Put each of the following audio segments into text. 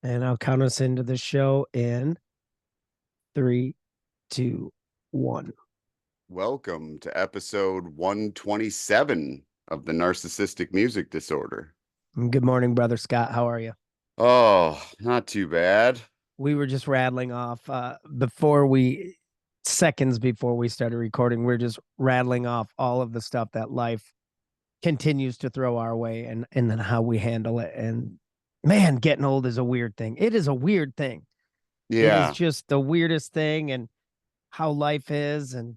And I'll count us into the show in three, two, one. Welcome to episode 127 of the Narcissistic Music Disorder. Good morning, brother Scott. How are you? Oh, not too bad. We were just rattling off seconds before we started recording. We're just rattling off all of the stuff that life continues to throw our way and then how we handle it. And man, getting old is a weird thing. It is a weird thing. It is Yeah, just the weirdest thing and how life is. And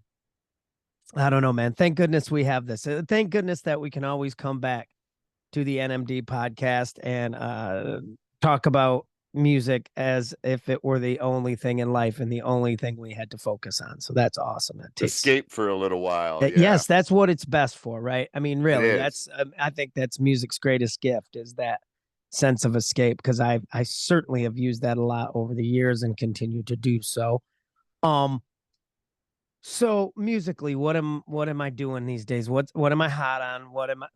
I don't know, man. Thank goodness we have this. Thank goodness that we can always come back to the NMD podcast and talk about music as if it were the only thing in life and the only thing we had to focus on. So that's awesome. That takes escape for a little while. Yeah, yes, that's what it's best for, right? I mean, it really, is. that's I think that's music's greatest gift is that sense of escape because I certainly have used that a lot over the years and continue to do so. Um, so musically, what am I doing these days? What am I hot on? What am I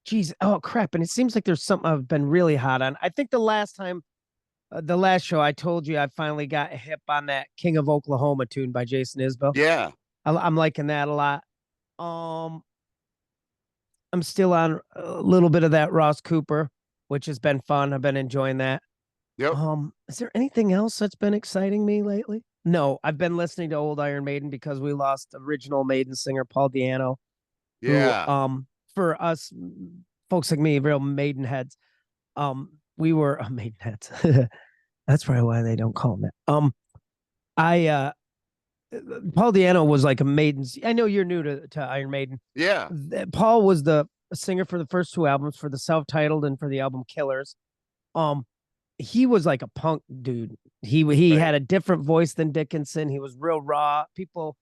Geez, oh crap. And it seems like there's something I've been really hot on. I think the last show I told you I finally got hip on that King of Oklahoma tune by Jason Isbell. Yeah. I'm liking that a lot. Um, I'm still on a little bit of that Ross Cooper, which has been fun. I've been enjoying that. Yep. Is there anything else that's been exciting me lately? No, I've been listening to old Iron Maiden because we lost original Maiden singer Paul Diano, who Yeah. for us folks like me, real Maiden heads, we were Maiden heads. That's probably why they don't call him that. I Paul Diano was like a Maiden's. I know you're new to Iron Maiden. Yeah. Paul was the singer for the first two albums, for the self-titled and for the album Killers. Um, he was like a punk dude. He Right. had a different voice than Dickinson. He was real raw. People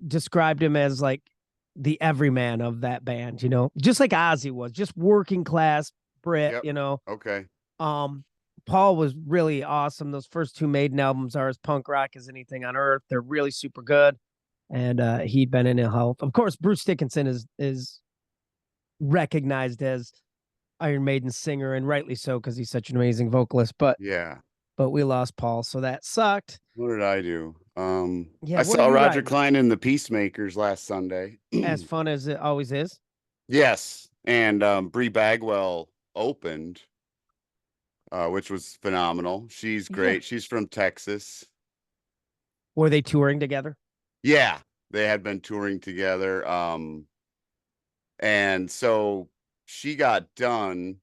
described him as like the everyman of that band, just like Ozzy was, just working class Yep. Brit. Okay. Um, Paul was really awesome. Those first two Maiden albums are as punk rock as anything on earth. They're really super good. And he'd been in ill health. Of course, Bruce Dickinson is recognized as Iron Maiden's singer, and rightly so because he's such an amazing vocalist. But Yeah. we lost Paul, so that sucked. What did I do? Yeah, I what are saw you Roger riding? Klein in the Peacemakers last Sunday. As fun as it always is. Yes. And Bree Bagwell opened, which was phenomenal. She's Yeah. great. She's from Texas. Were they touring together? Yeah, they had been touring together. And so she got done.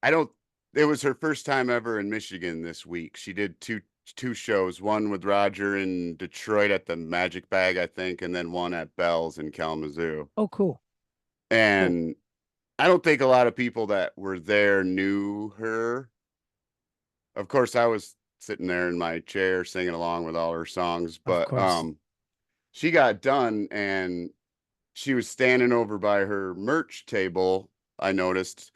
I don't, it was her first time ever in Michigan this week. She did two shows, one with Roger in Detroit at the Magic Bag, I think, and then one at Bell's in Kalamazoo. Oh, cool. Cool. And I don't think a lot of people that were there knew her. Of course, I was sitting there in my chair singing along with all her songs, Of but course. she got done and she was standing over by her merch table, I noticed.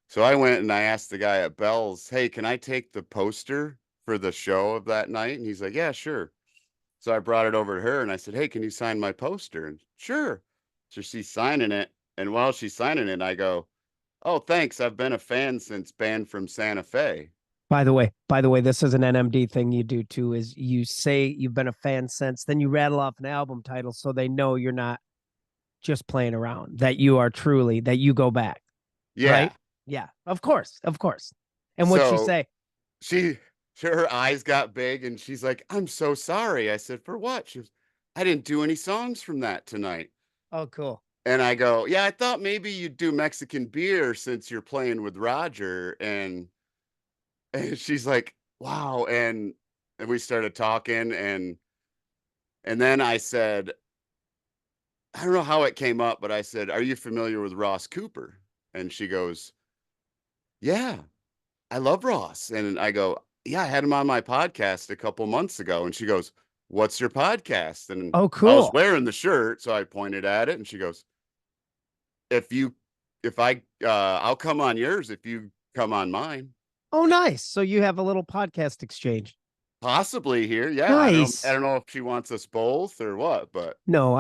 So I went and I asked the guy at Bell's, "Hey, can I take the poster for the show of that night?" And he's like, "Yeah, sure." So I brought it over to her and I said, "Hey, can you sign my poster?" And sure. So she's signing it. And while she's signing it, I go, "Oh, thanks. I've been a fan since Band from Santa Fe." By the way, this is an NMD thing you do too, is you say you've been a fan since, then you rattle off an album title so they know you're not just playing around, that you are truly, that you go back, Yeah. right? Yeah, of course, of course. And what'd she So say? she, her eyes got big and she's like, "I'm so sorry." I said, "For what?" She was, "I didn't do any songs from that tonight." Oh, cool. And I go, "Yeah, I thought maybe you'd do Mexican Beer since you're playing with Roger." And she's like, "Wow." And we started talking and then I said, I don't know how it came up, but I said, "Are you familiar with Ross Cooper?" And she goes, "Yeah, I love Ross." And I go, "Yeah, I had him on my podcast a couple months ago." And she goes, "What's your podcast?" And Oh, I was cool. wearing the shirt, so I pointed at it and she goes, "If you if I I'll come on yours if you come on mine." Oh, nice. So you have a little podcast exchange. Possibly here. Yeah, I Nice. don't know if she wants us both or what, but No,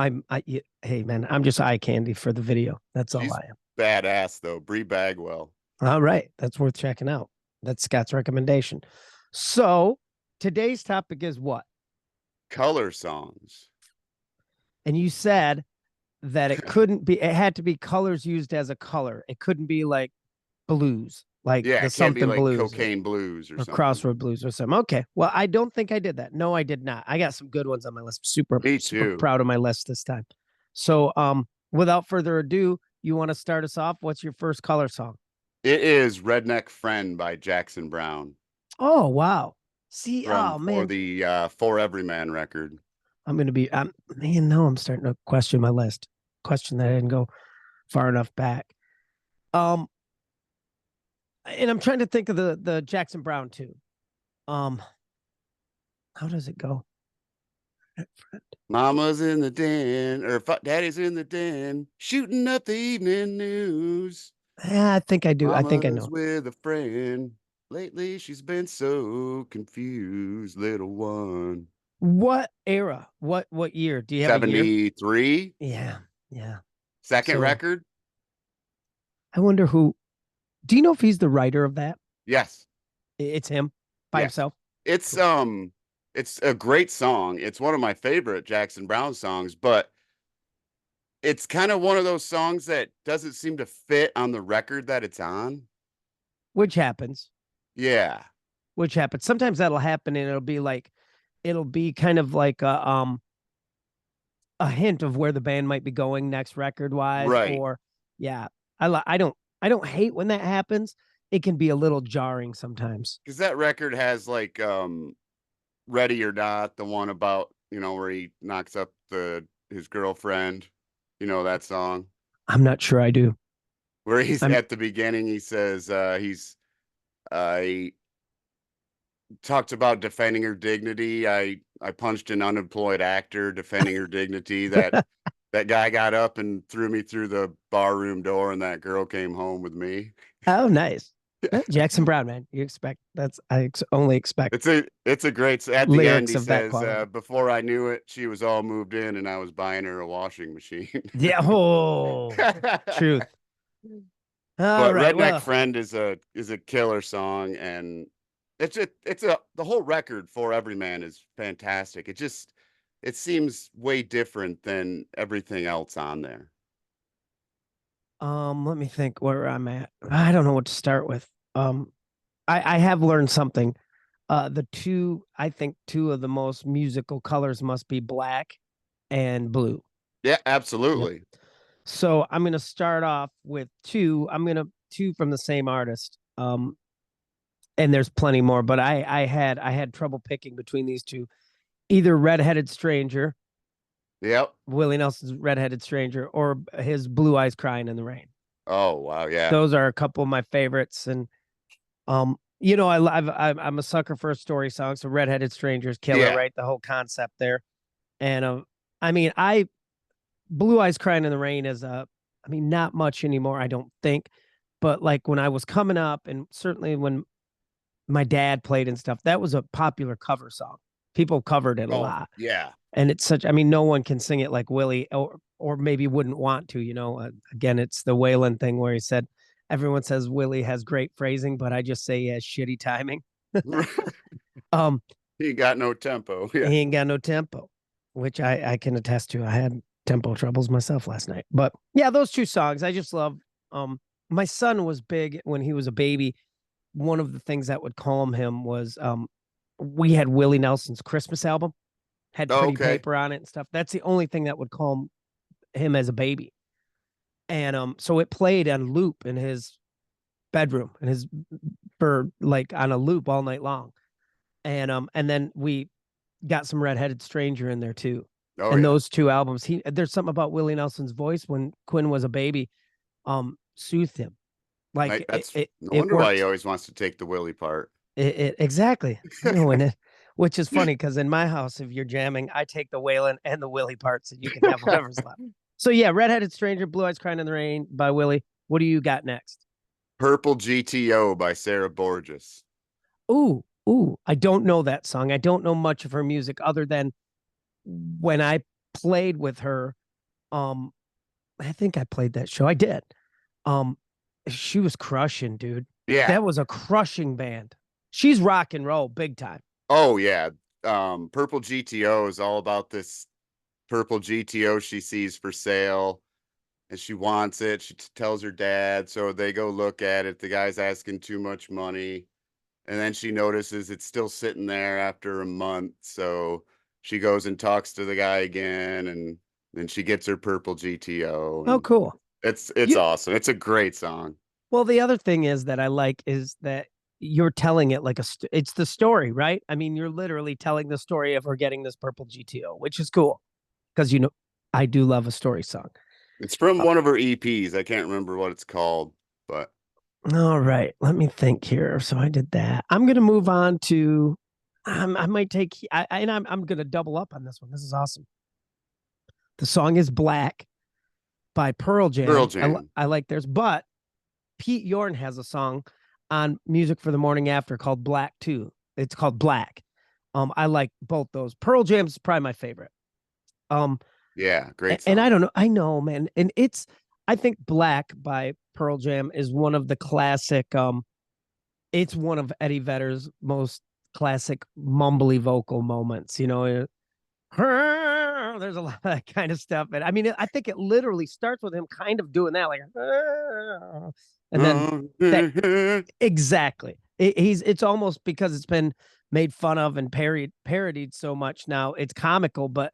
hey man, I'm just eye candy for the video. That's all she's I am. badass though. Bree Bagwell. All right. That's worth checking out. That's Scott's recommendation. So today's topic is what? Color songs. And you said that it had to be colors used as a color. It couldn't be like blues, like Yeah, the it can't be something like blues cocaine blues or or something. crossroad blues or something. Okay. Well, I don't think I did that. No, I did not. I got some good ones on my list. Super, Me super too. proud of my list this time. So, without further ado, you want to start us off? What's your first color song? It is Redneck Friend by Jackson Brown Oh, wow. See, from oh for man, the For Every Man record. I'm gonna be man, now I'm starting to question my list. Question that I didn't go far enough back. Um, and I'm trying to think of the Jackson Brown too. Um, how does it go? Mama's in the den, or Daddy's in the den, shooting up the evening news. Yeah, I think I do. I think I Mama's know. with a friend. Lately, she's been so confused, little one. What era? What year? Do you have a year? 73, Yeah, yeah. second So record. I wonder who. Do you know if he's the writer of that? Yes, It's him by yes. himself. It's Cool. um, it's a great song. It's one of my favorite Jackson Brown songs, but it's kind of one of those songs that doesn't seem to fit on the record that it's on. Which happens. Yeah, Which happens. Sometimes that'll happen, and it'll be kind of like a hint of where the band might be going next record wise. right. Or yeah, I don't hate when that happens. It can be a little jarring sometimes. Because that record has like Ready or Not, the one about, where he knocks up the his girlfriend. You know that song? I'm not sure I do. Where he's I'm at the beginning, he says he talked about defending her dignity. I punched an unemployed actor defending her dignity. That guy got up and threw me through the bar room door, and that girl came home with me. Oh, nice. Jackson Brown, man. You expect only expect It's a great at the end. lyrics He of that says, quality. before I knew it, she was all moved in, and I was buying her a washing machine. Yeah. Oh, truth. All But right. Redneck Well, Friend is a killer song, and it's a the whole record for Every Man is fantastic. It seems way different than everything else on there. let me think where I'm at. I don't know what to start with. I have learned something. I think two of the most musical colors must be black and blue. Yeah, Yep. absolutely. So I'm gonna start off with two. I'm gonna two from the same artist. And there's plenty more, but I had trouble picking between these two. Either Redheaded Stranger, Yep. Willie Nelson's Redheaded Stranger, or his Blue Eyes Crying in the Rain. Oh wow, yeah. Those are a couple of my favorites, and I'm a sucker for a story song. So Redheaded Stranger's killer, Yeah. right? The whole concept there, and I mean, I Blue Eyes Crying in the Rain is I mean, not much anymore, I don't think, but like when I was coming up, and certainly when my dad played and stuff, that was a popular cover song. People covered it a Oh lot, yeah. and it's such. I mean, no one can sing it like Willie, or maybe wouldn't want to. Again, it's the Waylon thing where he said everyone says Willie has great phrasing, but I just say he has shitty timing. um, He got no tempo. Yeah. he ain't got no tempo, which I can attest to. I had tempo troubles myself last night, but yeah, those two songs I just love. My son was big when he was a baby. One of the things that would calm him was we had Willie Nelson's Christmas album, had Oh, pretty okay. paper on it and stuff. That's the only thing that would calm him as a baby. And so it played on loop in his bedroom and his for like on a loop all night long. And then we got some Redheaded Stranger in there too. Oh And yeah. those two albums, there's something about Willie Nelson's voice when Quinn was a baby, soothed him. Like That's no it wonder why he worked. always wants to take the Willie part. It exactly. And which is funny because in my house, if you're jamming, I take the Waylon and the Willie parts, and you can have whatever's left. So yeah, Redheaded Stranger, Blue Eyes Crying in the Rain by Willie. What do you got next? Purple GTO by Sarah Borges. Ooh, I don't know that song. I don't know much of her music other than when I played with her. Um, I think I played that show. I did. Um, She was crushing, dude. Yeah. That was a crushing band. She's rock and roll big time. Oh yeah. Purple GTO is all about this purple GTO she sees for sale, and she wants it. She tells her dad, so they go look at it. The guy's asking too much money, and then she notices it's still sitting there after a month. So she goes and talks to the guy again, and then she gets her purple GTO, Oh, and cool. it's You, awesome. It's a great song. well, the other thing is that I like is that you're telling it like it's the story, right? I mean, you're literally telling the story of her getting this purple GTO, which is cool because I do love a story song. It's from Uh, one of her EPs. I can't remember what it's called, but all right, let me think here. So I did that. I'm gonna move on to. I might take. And I'm gonna double up on this one. This is awesome. The song is "Black" by Pearl Pearl Jam. Jam. I like theirs, but Pete Yorn has a song on Music for the Morning After called Black too. It's called Black. I like both those. Pearl Jam's probably my favorite. Um, Yeah, great and I song. don't know, I know, man, and I think Black by Pearl Jam is one of the classic. It's one of Eddie Vedder's most classic mumbly vocal moments. There's a lot of that kind of stuff, and I mean, I think it literally starts with him kind of doing that, like, and then that exactly. It's almost because it's been made fun of and parodied so much now. It's comical, but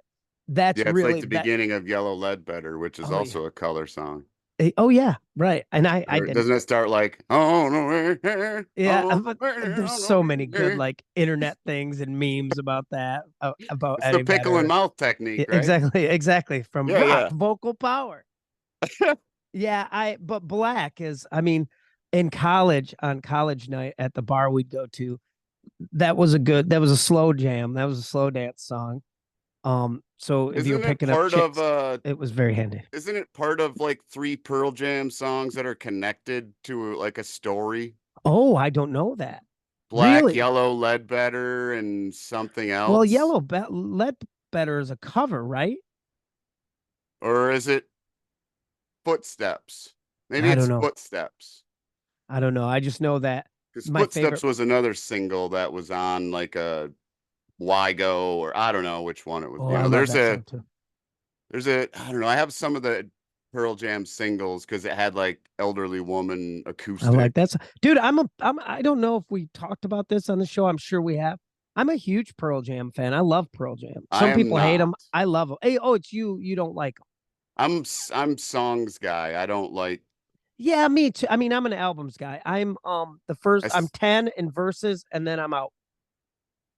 that's Yeah, it's like really the that. beginning of Yellow Ledbetter, which is Oh yeah. also a color song. Oh yeah. Right. And I Or didn't. doesn't it start like, oh no, Yeah. oh But there's so many good no, like internet things and memes about that about it's the Eddie pickle and Vedder. mouth technique, Yeah, right? exactly. From Yeah, rock yeah. vocal power. Yeah. But Black is. I mean, in college on college night at the bar we'd go to, that was a slow jam. That was a slow dance song. So if you were Isn't it picking up part of chicks, it was very handy. isn't it part of like three Pearl Jam songs that are connected to like a story? Oh, I don't know that. Black, Really? Yellow, Ledbetter, and something Well, else? Let Better is a cover, right? Or is it Footsteps? Maybe I don't it's know. Footsteps. I don't know. I just know that Because my Footsteps favorite. was another single that was on like a Wygo, or I don't know which one it was. Oh, I love that song too. I don't know. I have some of the Pearl Jam singles because it had like Elderly Woman I like acoustic. that song. Dude, I don't know if we talked about this on the show. I'm sure we have. I'm a huge Pearl Jam fan. I love Pearl Jam. I Some am people hate not. them. I love them. Hey, oh, it's you. You don't like them. I'm songs guy. I don't like Yeah, me too. I mean, I'm an albums guy. I I'm s- 10 in verses and then I'm out.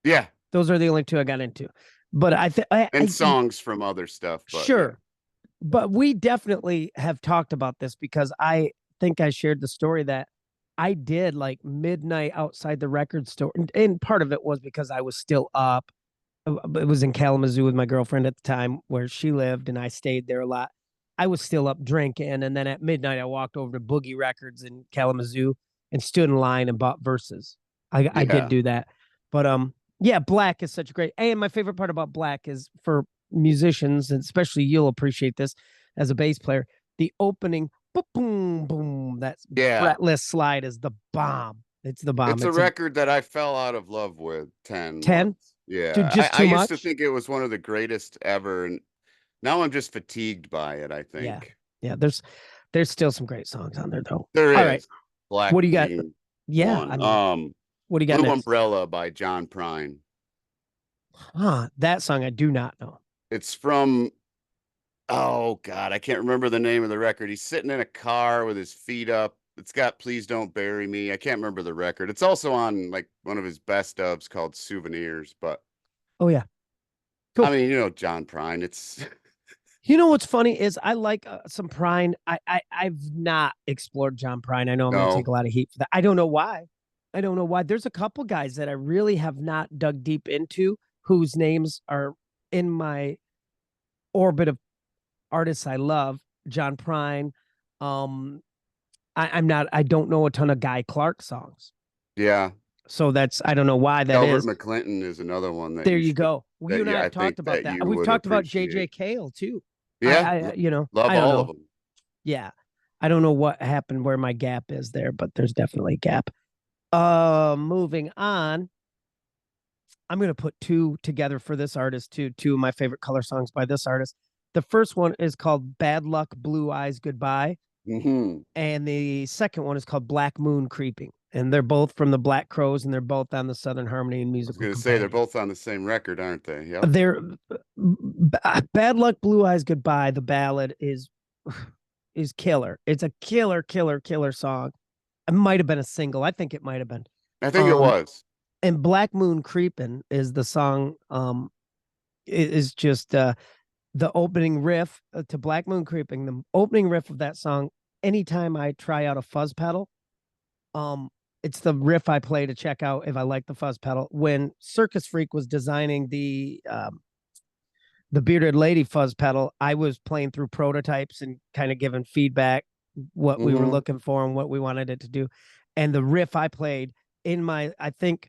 yeah, Those are the only two I got into. But I think and songs from other stuff, but yeah. sure. But we definitely have talked about this because I think I shared the story that I did like midnight outside the record store. And part of it was because I was still up. It was in Kalamazoo with my girlfriend at the time where she lived, and I stayed there a lot. I was still up drinking. And then at midnight, I walked over to Boogie Records in Kalamazoo and stood in line and bought verses. I did Yeah. do that. But yeah, Black is such a great. And my favorite part about Black is for musicians, and especially you'll appreciate this as a bass player. The opening boom, boom, boom, that Yeah. fretless slide is the bomb. It's the bomb. It's a It's a record that I fell out of love with 10 10. was. Dude, Yeah. just I too used to much. think it was one of the greatest ever, and now I'm just fatigued by it, I Yeah. think. Yeah. There's still some great songs on there though. There All right. is. Black What do you got? being Yeah, I one. mean, what do you got Blue next? Umbrella by John Prine. Huh. That song I do not know. It's from, oh God, I can't remember the name of the record. He's sitting in a car with his feet up. It's got Please Don't Bury Me. I can't remember the record. It's also on like one of his best ofs called Souvenirs. But Oh yeah. I Cool. mean, John Prine. It's You know what's funny is I like some Prine. I've not explored John Prine. I know I'm going to take no, a lot of heat for that. I don't know why. I don't know why. There's a couple guys that I really have not dug deep into whose names are in my orbit of artists I love. John Prine. Um, I'm not. I don't know a ton of Guy Clark songs. yeah. So I don't know why that Delbert is. McClinton is another one that There you you should go. Well, you and I I have think talked about that that. you We've would talked about JJ appreciate. Cale too. Yeah, I love I don't all of know. them. Yeah. I don't know what happened where my gap is there, but there's definitely a gap. Moving on. I'm going to put two together for this artist too. Two of my favorite color songs by this artist. The first one is called Bad Luck Blue Eyes Goodbye. Hmm. And the second one is called Black Moon Creeping. And they're both from the Black Crows, and they're both on the Southern Harmony and I was Musical going to say they're Companion. both on the same record, aren't they? Yep. They're Bad Luck Blue Eyes Goodbye. The ballad is killer. It's a killer song. It might have been a single. I think it might have been. I think it Um, was. and Black Moon Creeping is the song. Is just the opening riff to Black Moon Creeping. The opening riff of that song. Anytime I try out a fuzz pedal, um, it's the riff I play to check out if I like the fuzz pedal. When Circus Freak was designing the bearded lady fuzz pedal, I was playing through prototypes and kind of giving feedback what we were Hmm. looking for and what we wanted it to do. And the riff I played in my, I think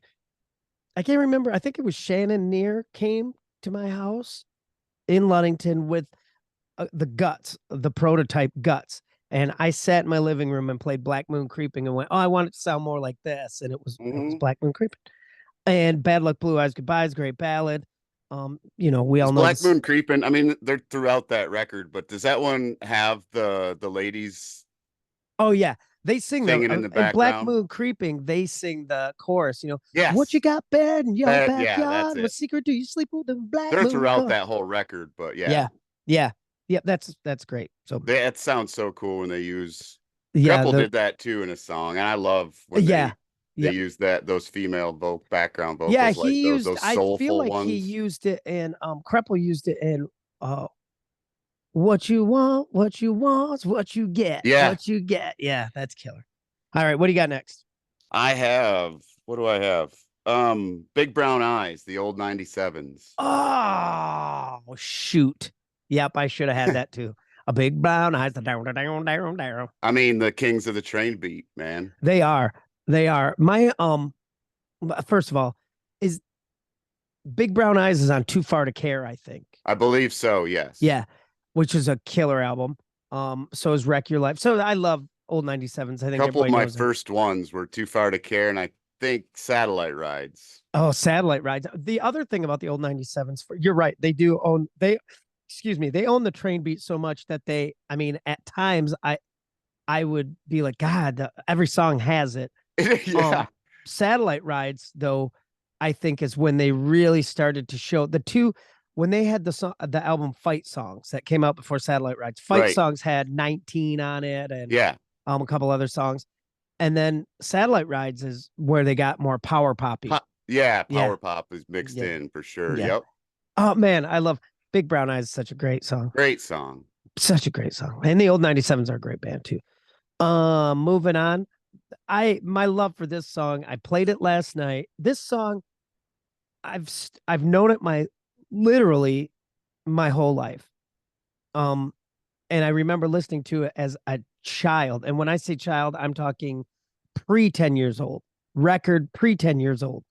I can't remember. I think it was Shannon Neer came to my house in Ludington with the guts, the prototype guts. And I sat in my living room and played Black Moon Creeping and went, oh, I want it to sound more like this. And it was Hmm. Black Moon Creeping. And Bad Luck Blue Eyes Goodbye is a great ballad. We Is all know Black this. Moon Creeping? I mean, they're throughout that record, but does that one have the ladies Oh yeah, they sing the singing in the and Black background? Moon Creeping. They sing the chorus. What you Yes. got bad in your That, yeah, that's backyard? What it. secret do you sleep with the Black They're Moon? throughout that whole record, but yeah, Yeah, yeah, yeah. That's great. So that sounds so cool when they use yeah, Crepple the did that too in a song, and I love when yeah, they yep, use those female background yeah. vocals like He those used. those I feel soulful like he ones. used it in. Kreppel used it in. What you want, what you get, Yeah, what you get. Yeah, that's killer. All right, what do you got next? I have. What do I have? Big Brown Eyes, the old 97s. Oh shoot! Yep, I should have had that too. A big brown eyes. Down, down, down, down. I mean, the kings of the train beat, man. They are. They are. My First of all, is Big Brown Eyes is on Too Far to Care, I think. I believe so, yes. Yeah, which is a killer album. So is Wreck Your Life. So I love old 97s. I A think couple of everybody my knows them. first ones were Too Far to Care, and I think Satellite Rides. Oh, Satellite Rides. The other thing about the old 97s, you're right. Excuse me, they own the train beat so much that I mean, at times I would be like, God, every song has it. Yeah, Satellite Rides, though, I think is when they really started to show when they had the album Fight Songs that came out before Satellite Rides. Fight right. Songs had 19 on it and Yeah. a couple other songs. And then Satellite Rides is where they got more power poppy. Yeah, Yeah. Power Pop is mixed Yeah. in for sure. Yeah. Yep. Oh man, I love Big Brown Eyes is such a great song. Great song. Such a great song. And the old 97s are a great band too. Moving on. My love for this song, I played it last night. This song, I've known it literally my whole life. And I remember listening to it as a child. And when I say child, I'm talking pre 10 years old, record pre 10 years old.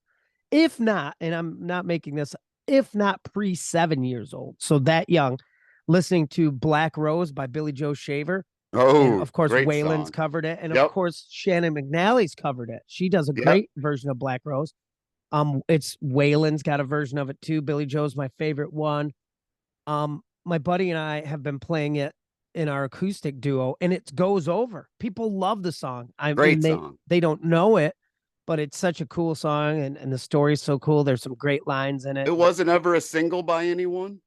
If not, and I'm not making this, if not pre 7 years old. So that young, listening to Black Rose by Billy Joe Shaver. And Oh, of course, great Waylon's song. covered it. And of Yep. course, Shannon McNally's covered it. She does a Yep. great version of Black Rose. It's Waylon's got a version of it too. Billy Joe's my favorite one. My buddy and I have been playing it in our acoustic duo, and it goes over. People love the song. I mean, Great they song. they don't know it, but it's such a cool song, and the story's so cool. There's some great lines in It it. wasn't ever a single by anyone.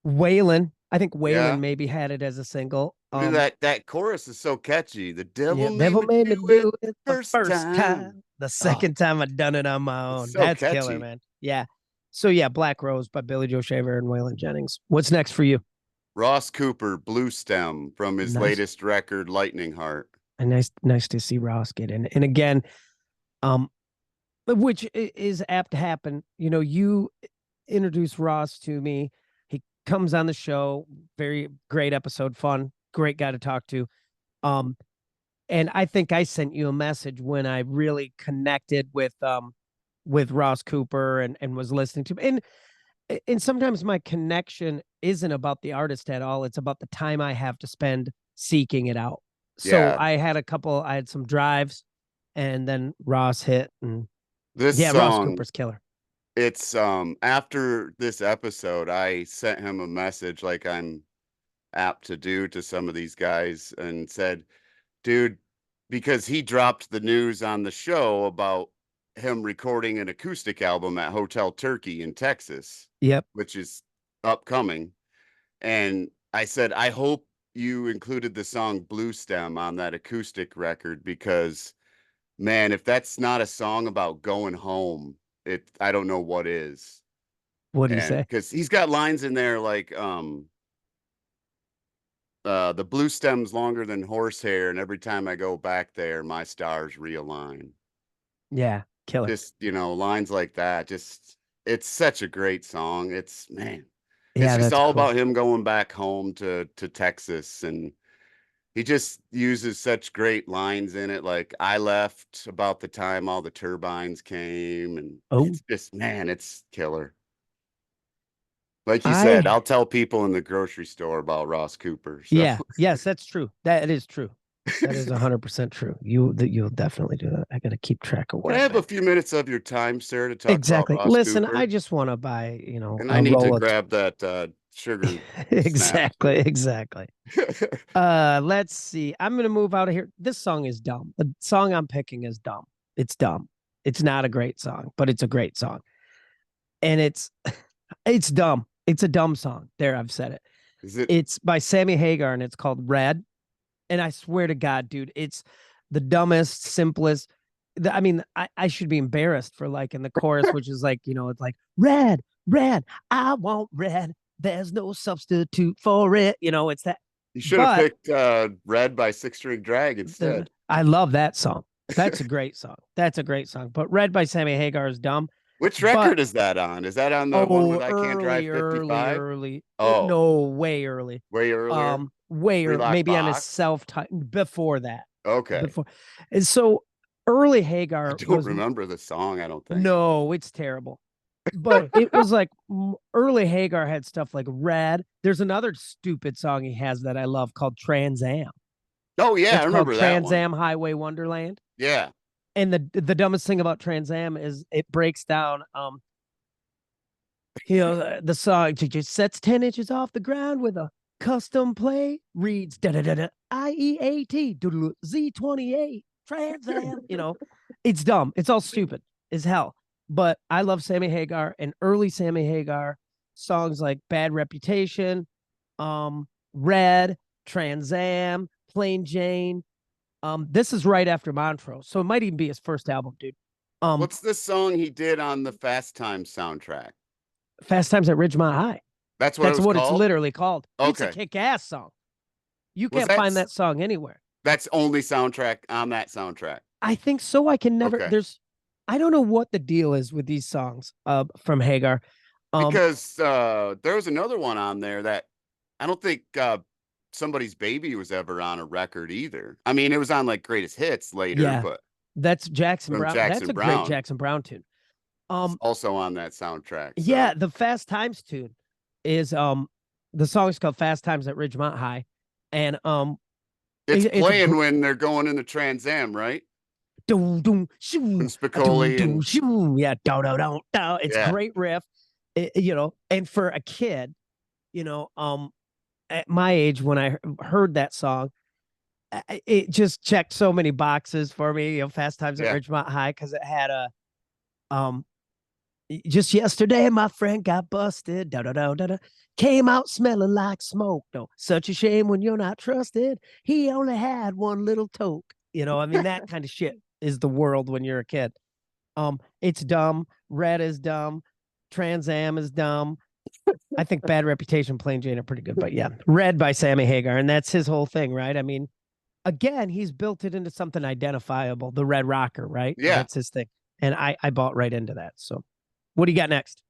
Waylon, I think Waylon Yeah. maybe had it as a single. I mean, that chorus is so catchy. The devil Yeah, made devil me made me do it do it the first first time. time. The Oh, second time I done it on my it's own. so That's killer, catchy. man. Yeah. So yeah, Black Rose by Billy Joe Shaver and Waylon Jennings. What's next for you? Ross Cooper, Blue Stem from his Nice. latest record, Lightning Heart. And nice to see Ross get in. And again, um, which is apt to happen. You introduce Ross to me. He comes on the show. Very great episode, fun, great guy to talk to. And I think I sent you a message when I really connected with Ross Cooper and was listening to him. And sometimes my connection isn't about the artist at all. It's about the time I have to spend seeking it out. So Yeah. I had some drives, and then Ross hit, and This yeah, Ross song, Cooper's killer. it's after this episode, I sent him a message like I'm apt to do to some of these guys and said, dude, because he dropped the news on the show about him recording an acoustic album at Hotel Turkey in Texas, Yep. which is upcoming. And I said, I hope you included the song Blue Stem on that acoustic record because, man, if that's not a song about going home, I don't know what is. What do you And say? because he's got lines in there like the blue stem's longer than horsehair, and every time I go back there, my stars realign. Yeah, killer. Just, lines like that. Just, it's such a great song. It's, man, it's Yeah, just that's all cool. about him going back home to Texas. And he just uses such great lines in it. Like, I left about the time all the turbines came. And Oh, it's just, man, it's killer. Like you said, I I'll tell people in the grocery store about Ross Cooper. So yeah, yes, that's true. That is true. That is 100% true. You'll definitely do that. I got to keep track of can what I I've have a been. few minutes of your time, sir, to talk about Exactly. Ross Listen, I Cooper? just want to buy, And I a need to Rolex. grab that sugar snap. Exactly, exactly. Let's see. I'm gonna move out of here. This song is dumb. The song I'm picking is dumb. It's dumb. It's not a great song, but it's a great song. And it's dumb. It's a dumb song. There, I've said it. Is it? It's by Sammy Hagar and it's called Red. And I swear to God, dude, it's the dumbest, simplest. I mean, I should be embarrassed for like in the chorus, which is like, it's like red, red, I want red. There's no substitute for it. It's that. You should have But picked Red by Six String Drag instead. I love that song. That's a great song. That's a great song. But Red by Sammy Hagar is dumb. Which But record is that on? Is that on the one oh, with I Can't Drive early, early, 55? early. Oh, No, way early. way earlier. Way Three early. Lock Maybe on his Box. self-titled before that. Okay. Before. And so early I Hagar don't was remember the song, I don't think. no, it's terrible. But it was like early Hagar had stuff like Red. There's another stupid song he has that I love called Trans Am. Oh, yeah, I It's called remember that Trans one. Am Highway Wonderland. Yeah. And the dumbest thing about Trans Am is it breaks down the song just sets 10 inches off the ground with a custom play, reads da da da da IEAT Z28 Trans Am. It's dumb. It's all stupid as hell. But I love Sammy Hagar and early Sammy Hagar songs like Bad Reputation, Red, Trans Am, Plain Jane. This is right after Montrose, so it might even be his first album, dude. What's the song he did on the Fast Times soundtrack? Fast Times at Ridgemont High. That's what it That's was what it's called? literally called. It's a Okay. kick-ass song. You Was can't find that song anywhere. that's only soundtrack on that soundtrack? I think so. I can never. Okay. I don't know what the deal is with these songs from Hagar. Because there was another one on there that I don't think Somebody's Baby was ever on a record either. I mean, it was on like Greatest Hits later, Yeah, but that's Jackson from Brown. That's Jackson a great Brown, Jackson Brown tune. it's Um, also on that soundtrack. yeah, So the Fast Times tune is the song is called Fast Times at Ridgemont High, and it's it's a playing when they're going in the Trans Am, right? doom doom When shoo doom Spicoli doom and shoo yeah do do do do. It's yeah, great riff, and for a kid, you know, at my age when I heard that song, it just checked so many boxes for me. Fast Times at yeah. Ridgemont High because it had a um. Just yesterday, my friend got busted. Da da da da da. Came out smelling like smoke. No, such a shame when you're not trusted. He only had one little toke. I mean that kind of shit is the world when you're a kid. It's dumb. Red is dumb. Trans Am is dumb. I think Bad Reputation, Plain Jane are pretty good, but yeah, Red by Sammy Hagar, and that's his whole thing, right? I mean, again, he's built it into something identifiable. The Red Rocker, right? Yeah. That's his thing, and I bought right into that. So, what do you got next?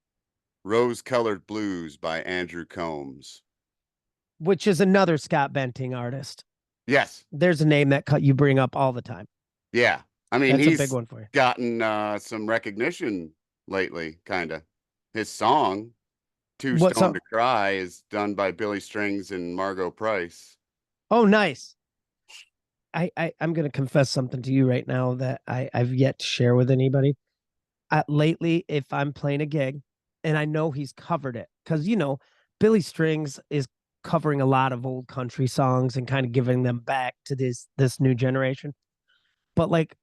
Rose Colored Blues by Andrew Combs. Which is another Scott Benting artist. Yes. There's a name that you bring up all the time. Yeah. I mean, That's a big he's one for you. gotten some recognition lately, kind of. His song, Too What Stoned song? to Cry, is done by Billy Strings and Margot Price. Oh, nice. I'm going to confess something to you right now that I've yet to share with anybody. Lately, if I'm playing a gig and I know he's covered it, because, Billy Strings is covering a lot of old country songs and kind of giving them back to this new generation. But like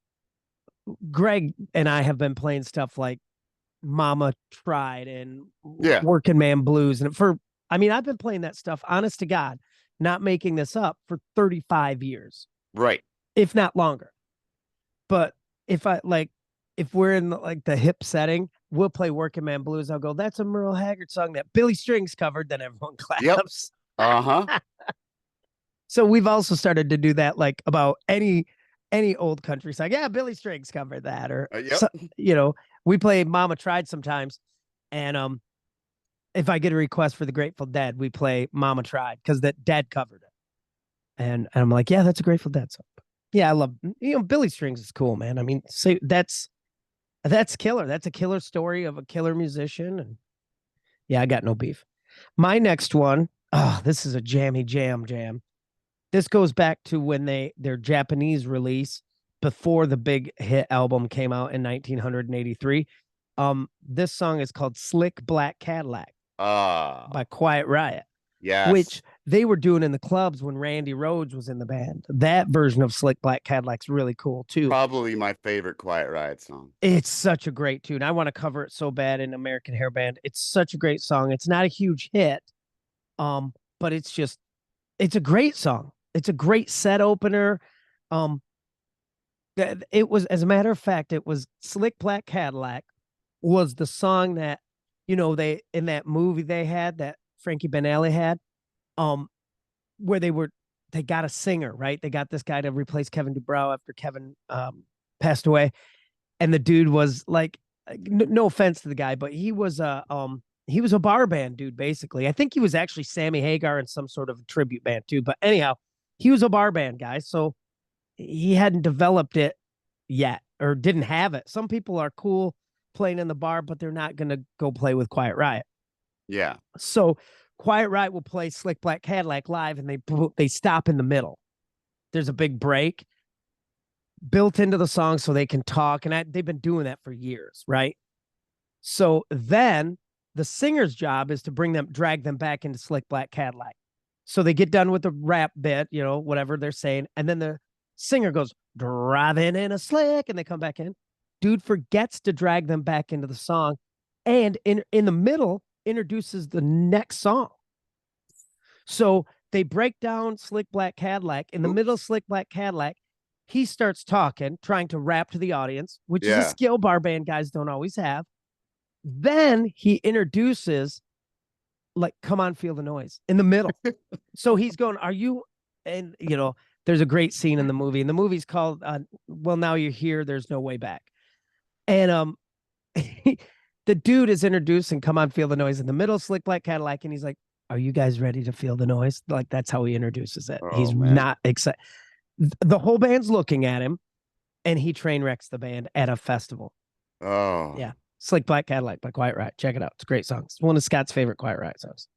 Greg and I have been playing stuff like Mama Tried and Yeah, Working Man Blues. And I've been playing that stuff, honest to God, not making this up, for 35 years, right. if not longer. But if I like, if we're in like the hip setting, we'll play Working Man Blues. I'll go, that's a Merle Haggard song that Billy Strings covered. Then everyone Yep. claps. Uh-huh. So we've also started to do that, like about any old country song. Yeah, Billy Strings covered that, or Yep. so, we play Mama Tried sometimes, and if I get a request for the Grateful Dead, we play Mama Tried because that Dead covered it, and I'm like, yeah, that's a Grateful Dead song. Yeah, I love Billy Strings is cool, man. I mean, say that's killer. That's a killer story of a killer musician, and yeah, I got no beef. My next one, oh, this is a jammy jam. This goes back to when their Japanese release before the big hit album came out in 1983. This song is called Slick Black Cadillac Ah, by Quiet Riot, yes. which they were doing in the clubs when Randy Rhoads was in the band. That version of Slick Black Cadillac's really cool too. Probably my favorite Quiet Riot song. It's such a great tune. I want to cover it so bad in American Hair Band. It's such a great song. It's not a huge hit, but it's a great song. It's a great set opener. Um, it was, as a matter of fact, it was Slick Black Cadillac was the song that, they in that movie they had that Frankie Benali had, um, where they got a singer, right? They got this guy to replace Kevin Dubrow after Kevin passed away. And the dude was like, no offense to the guy, but he was a bar band dude, basically. I think he was actually Sammy Hagar in some sort of tribute band too. But anyhow, he was a bar band guy. So he hadn't developed it yet or didn't have it. Some people are cool playing in the bar, but they're not going to go play with Quiet Riot. Yeah. So Quiet Riot will play Slick Black Cadillac live, and they stop in the middle. There's a big break built into the song so they can talk, and they've been doing that for years, right? So then the singer's job is to drag them back into Slick Black Cadillac. So they get done with the rap bit, whatever they're saying, and then the singer goes, driving in a slick, and they come back in. Dude forgets to drag them back into the song, and in the middle introduces the next song. So they break down Slick Black Cadillac. In the Oops. middle of Slick Black Cadillac, he starts talking, trying to rap to the audience, which is a Yeah. skill bar band guys don't always have. Then he introduces, like, come on, feel the noise in the middle. So he's going, are you, and there's a great scene in the movie, and the movie's called Well, Now You're Here, There's No Way Back. And the dude is introducing Come On, Feel the Noise in the middle, Slick Black Cadillac, and he's like, are you guys ready to feel the noise? Like, that's how he introduces it. Oh, He's man. not excited. The whole band's looking at him, and he train wrecks the band at a festival. Oh, Yeah. Slick Black Cadillac by Quiet Riot. Check it out. It's a great song. It's one of Scott's favorite Quiet Riot songs.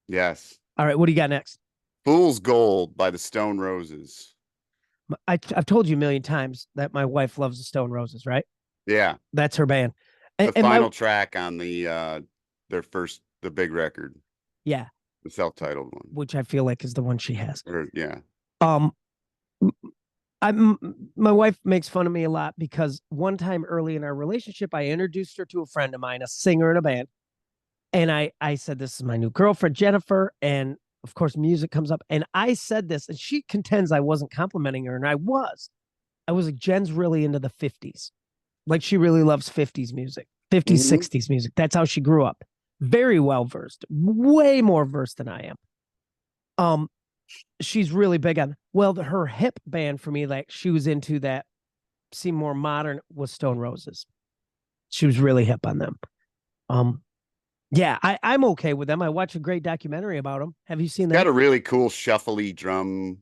yes. All right, what do you got next? Fool's Gold by the Stone Roses. I've told you a million times that my wife loves the Stone Roses, right? Yeah. That's her band. The And final track on the big record, yeah, the self-titled one. which I feel like is the one she has. Yeah. Um, my wife makes fun of me a lot because one time early in our relationship, I introduced her to a friend of mine, a singer in a band. And I said, this is my new girlfriend, Jennifer. And of course, music comes up. And I said this, and she contends I wasn't complimenting her. And I was. I was like, Jen's really into the 50s. Like, she really loves 50s music, 50s, Mhm. 60s music. That's how she grew up. Very well versed, way more versed than I am. She's really big on, well, her hip band for me, like, she was into that, seemed more modern, was Stone Roses. She was really hip on them. Yeah, I'm okay with them. I watched a great documentary about them. Have you seen Got that? a really cool shuffly drum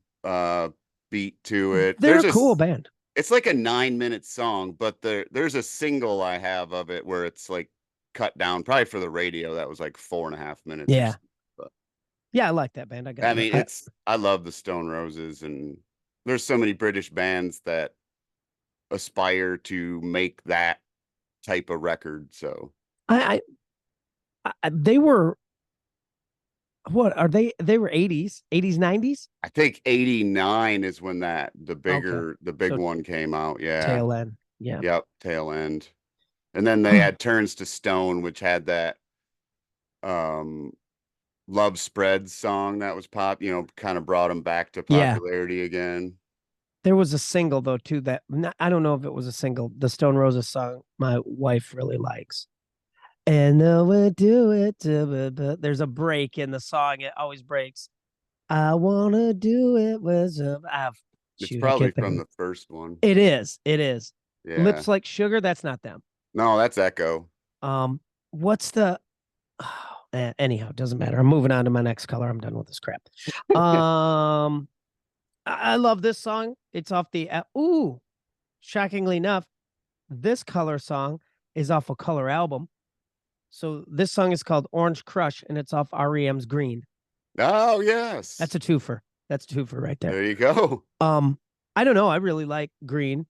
beat to it. They're a cool band. It's like a 9-minute song, but there's a single I have of it where it's like cut down, probably for the radio. That was like 4.5 minutes or Yeah. something. But Yeah, I like that band. I got I no. mean, I love the Stone Roses, and there's so many British bands that aspire to make that type of record. So I, they were what are they? They were 80s, 90s. I think 89 is when Okay, the big so one came out. Yeah. tail end. Yeah. Yep. Tail end. And then they had Turns to Stone, which had that um Love Spreads song that was kind of brought them back to Yeah. popularity again. There was a single though too that I don't know if it was a single. The Stone Roses song my wife really likes. And we do it. But there's a break in the song. It always breaks. I wanna do it with some. It's Shoot, I probably can't think of from it. the first one. It is. It is. Yeah. Lips Like Sugar. That's not them. No, that's Echo. Um, what's the? Anyhow, it doesn't matter. I'm moving on to my next color. I'm done with this crap. I love this song. It's off the. Ooh, shockingly enough, this color song is off a color album. So this song is called Orange Crush, and it's off REM's Green. Oh, yes. That's a twofer. That's a twofer right there. There you go. Um, I don't know. I really like Green.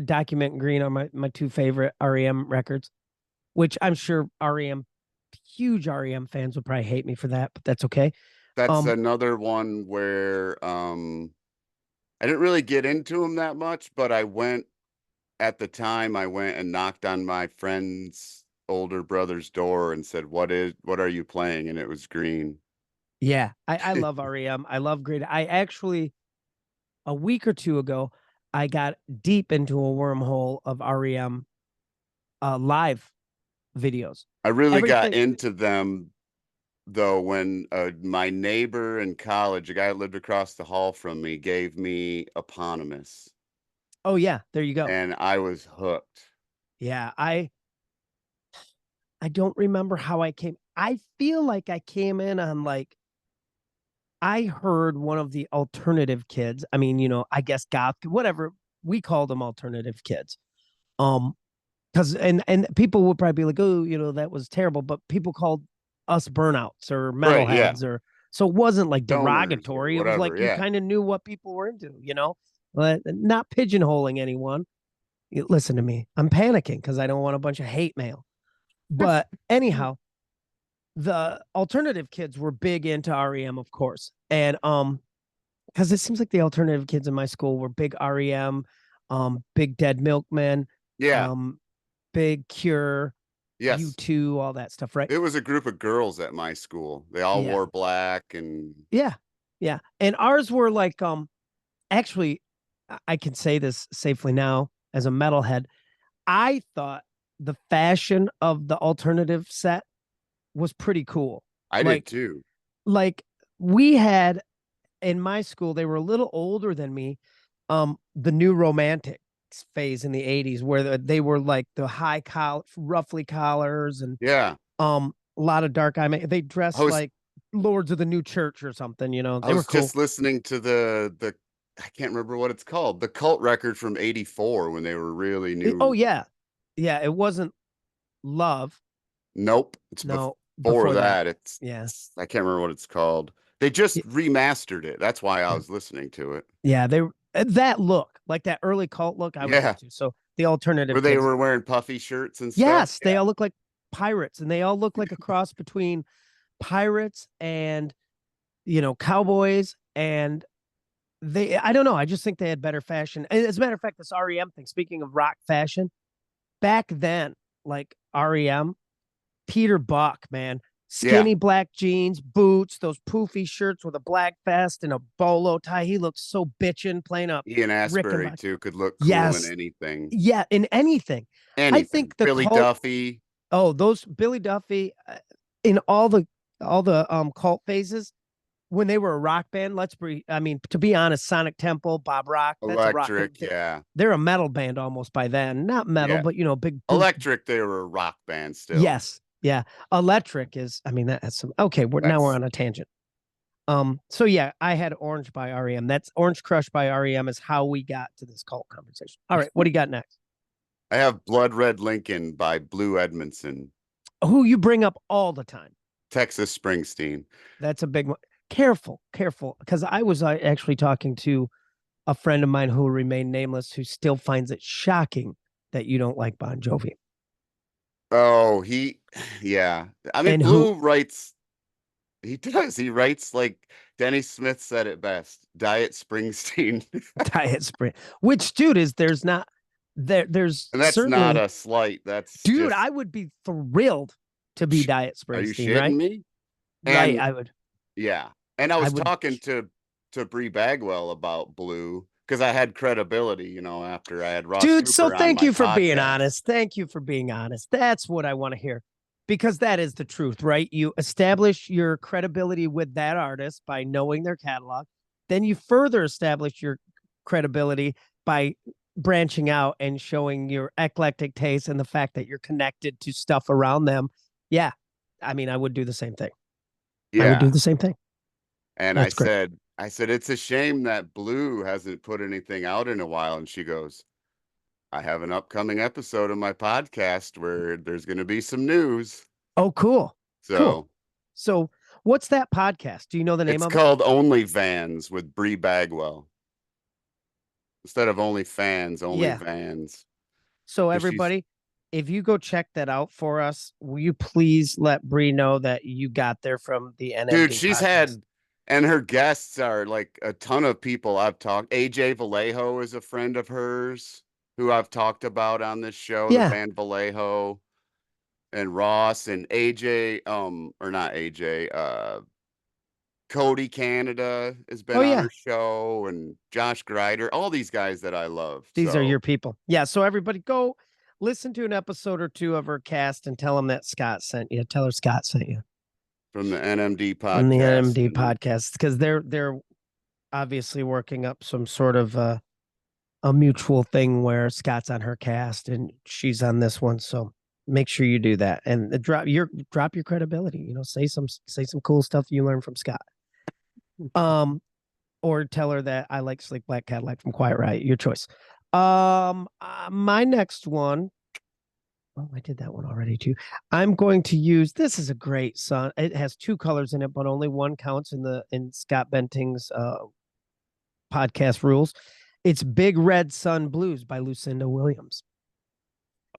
Document and Green are my two favorite REM records, which I'm sure huge REM fans would probably hate me for that, but that's okay. That's Um, another one where I didn't really get into them that much, but at the time I went and knocked on my friend's older brother's door and said, what are you playing? And it was Green. yeah, I love REM. I love Green. I actually a week or two ago, I got deep into a wormhole of REM live videos. I really got Everything. into them though when my neighbor in college, a guy that lived across the hall from me, gave me Eponymous, Oh yeah, there you go. and I was hooked. Yeah, I don't remember how I came. I feel like I came in on like I heard one of the alternative kids. I mean, I guess goth, whatever we called them, alternative kids. Um, because and people would probably be like, oh, that was terrible, but people called us burnouts or Right, yeah. metalheads or so it wasn't like Stoners or derogatory. It was whatever, like you yeah. kind of knew what people were into. But not pigeonholing anyone. Listen to me. I'm panicking because I don't want a bunch of hate mail. But anyhow, the alternative kids were big into REM, of course. And because it seems like the alternative kids in my school were big REM, big Dead Milkmen, Yeah. um, big Cure, Yes. U2, all that stuff, right? It was a group of girls at my school. They all Yeah. wore black and Yeah. Yeah. And ours were like actually I can say this safely now as a metalhead. I thought the fashion of the alternative set was pretty cool. I did Like too. like we had in my school, they were a little older than me. The new romantics phase in the 80s where they were like the high collar, roughly collars and Yeah. a lot of dark eye. They I dressed was like lords of the new church or something, I they were was cool. just listening to the I can't remember what it's called. The cult record from 84 when they were really Oh new. yeah. Yeah, it wasn't love. Nope. It's No, before before that. that. Yeah. I can't remember what it's called. They just Y- remastered it. That's why I was listening to it. Yeah, they that look, like that early cult look I was Yeah. into. So the Where alternative they kids. were wearing puffy shirts and stuff. Yes, they Yeah. all look like pirates and they all look like a cross between pirates and cowboys and I don't know, I just think they had better fashion. As a matter of fact, this REM thing, speaking of rock fashion, back then, like REM, Peter Buck, man, Yeah. skinny black jeans, boots, those poofy shirts with a black vest and a bolo tie. He looked so bitchin' playing up Ian Asbury Rickenbacker. too could look cool in Yes, anything. yeah, in anything. I Anything. think the Billy cult. Duffy. Oh, those Billy Duffy in all the cult phases when they were a rock band. I mean, to be honest, Sonic Temple, Bob Rock, that's a rock. Electric. Yeah. They're a metal band almost by then. Not metal, Yeah. but big boot. Electric, they were a rock band still. Yes, yeah. Electric is. I mean, that's some. Okay, we're That's on a tangent. So yeah, I had Orange by REM. That's Orange Crush by REM is how we got to this cult conversation. All right, what do you got next? I have Blood Red Lincoln by Blue Edmondson. Who you bring up all the time. Texas Springsteen. That's a big one. careful, because I was actually talking to a friend of mine who will remain nameless, who still finds it shocking that you don't like Bon Jovi, Oh, yeah. I mean, and who Blue writes, he does. He writes like Denny Smith said it best, Diet Springsteen. Diet Spring. Which, dude, is there's And that's not certainly, a slight. That's dude, just, I would be thrilled to be Diet are you Springsteen, shitting right? me? Right, And yeah. And I I was would, talking to Bree Bagwell about Blue because I had credibility, after I had Ross dude. So Cooper on thank my you for being podcast. honest. Thank you for being honest. That's what I want to hear, because that is the truth, right? You establish your credibility with that artist by knowing their catalog, then you further establish your credibility by branching out and showing your eclectic taste and the fact that you're connected to stuff around them. Yeah, I mean, I would do the same thing. I would do Yeah. the same thing. And That's great. I said, it's a shame that Blue hasn't put anything out in a while. And she goes, I have an upcoming episode of my podcast where there's going to be some news. Oh, cool. Cool. So So, what's that podcast? Do you know the name it's of it? called Only Vans with Bree Bagwell instead of Only Fans, Only Yeah. Vans. So, Because she's, everybody, if you go check that out for us, will you please let Bree know that you got there from the dude, NMD she's podcast? had, and her guests are like a ton of people I've talked. AJ Vallejo is a friend of hers who I've talked about on this show, the Yeah. band Vallejo. And Ross and AJ, or not AJ, Cody Canada has Oh, been on yeah. her show, and Josh Greider, all these guys that I love. These are So your people. Yeah. So, everybody, go listen to an episode or two of her cast and tell them that Scott sent you. Tell her Scott sent you from the NMD from the podcast, NMD and podcast, because they're obviously working up some sort of a mutual thing where Scott's on her cast and she's on this one. So make sure you do that and drop your credibility. Say some cool stuff you learned from Scott. Um, or tell her that I like Slick Black Cadillac from Quiet Riot. Your choice. My next one. Oh, I did that one already too. I'm going to use, this is a great song. It has two colors in it, but only one counts in Scott Benting's podcast rules. It's Big Red Sun Blues by Lucinda Williams.